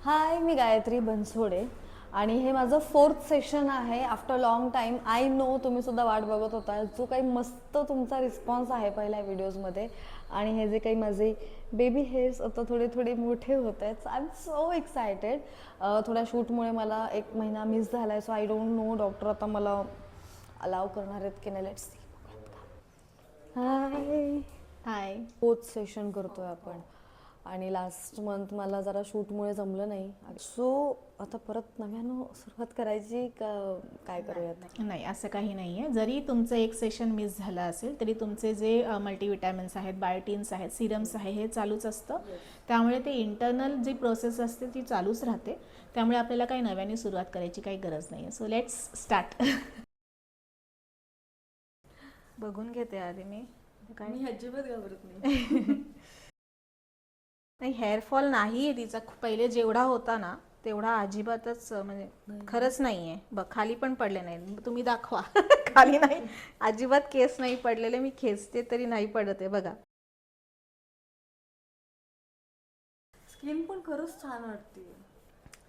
हाय, मी गायत्री बनसोडे आणि हे माझं 4th सेशन आहे after long time. I know तुम्ही सुद्धा वाट बघत होता. जो काही मस्त तुमचा रिस्पॉन्स आहे पहिल्या व्हिडिओजमध्ये आणि हे जे काही माझे बेबी हेअर्स आता थोडे थोडे मोठे होत आहेत. I am so excited. थोड्या शूटमुळे मला 1 महिना मिस झाला आहे. So I don't know doctor आता मला अलाव करणार आहेत की नाही. Let's see. High high. 4th session करतोय आपण आणि लास्ट मंथ मला जरा शूटमुळे जमलं नाही. सो आता परत नव्यानं सुरुवात करायची का काय करूयात? नाही, असं काही नाही आहे. जरी तुमचं एक सेशन मिस झालं असेल तरी तुमचे जे मल्टीविटॅमिन्स आहेत, बायोटिन्स आहेत, सिरम्स आहे, हे चालूच असतं. त्यामुळे ते इंटरनल जी प्रोसेस असते ती चालूच राहते. त्यामुळे आपल्याला काही नव्याने सुरुवात करायची काही गरज नाही आहे. So let's start. बघून घेते आधी मी. मी अजिबात घाबरत नाही. नाही, हेअरफॉल नाही आहे तिचा. पहिले जेवढा होता ना तेवढा अजिबातच म्हणजे खरंच नाही आहे. बघ, खाली पण पडले नाही. तुम्ही दाखवा. खाली नाही, अजिबात केस नाही पडलेले. मी खेचते तरी नाही पडत आहे बघा. स्किन पण खरंच छान वाटते.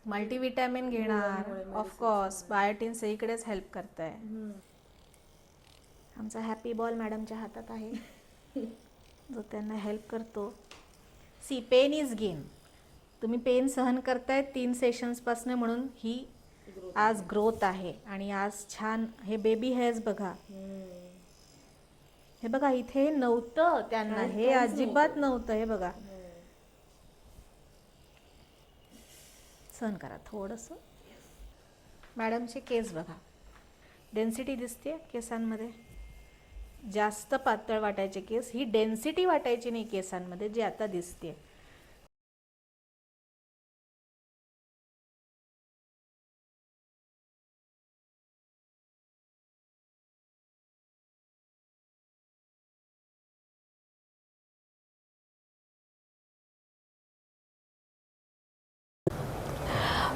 मल्टीविटॅमिन घेणार, ऑफकोर्स बायोटिन्स इकडेच हेल्प करत आहे. आमचा हॅपी बॉल मॅडमच्या हातात आहे जो त्यांना हेल्प करतो. See, pain is gain. तुम्ही पेन सहन करताय 3 सेशन्सपासून, म्हणून ही आज ग्रोथ आहे. आणि आज छान हे बेबी हेअर्स बघा. हे बघा, इथे नव्हतं त्यांना, हे अजिबात नव्हतं. हे बघा, सहन करा थोडंसं. मॅडमचे केस बघा, डेन्सिटी दिसते केसांमध्ये. जास्त पातळ वाटायचे केस, ही डेन्सिटी वाटायची नाही केसांमध्ये जी आता दिसते.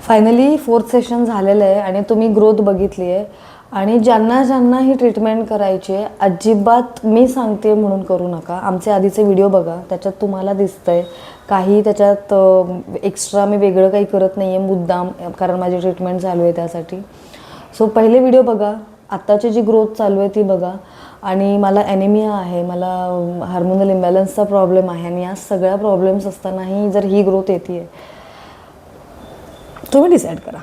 फायनली 4th सेशन झालेलं आहे आणि तुम्ही ग्रोथ बघितली आहे. आणि ज्यांना ज्यांना ही ट्रीटमेंट करायची आहे, अजिबात मी सांगते म्हणून करू नका. आमचे आधीचे व्हिडिओ बघा, त्याच्यात तुम्हाला दिसतंय काही त्याच्यात एक्स्ट्रा मी वेगळं काही करत नाही आहे मुद्दाम, कारण माझी ट्रीटमेंट चालू आहे त्यासाठी. सो पहिले व्हिडिओ बघा, आत्ताची जी ग्रोथ चालू आहे ती बघा. आणि मला ॲनिमिया आहे, मला हार्मोनल इम्बॅलन्सचा प्रॉब्लेम आहे आणि या सगळ्या प्रॉब्लेम्स असतानाही जर ही ग्रोथ येते आहे, तुम्ही डिसाईड करा.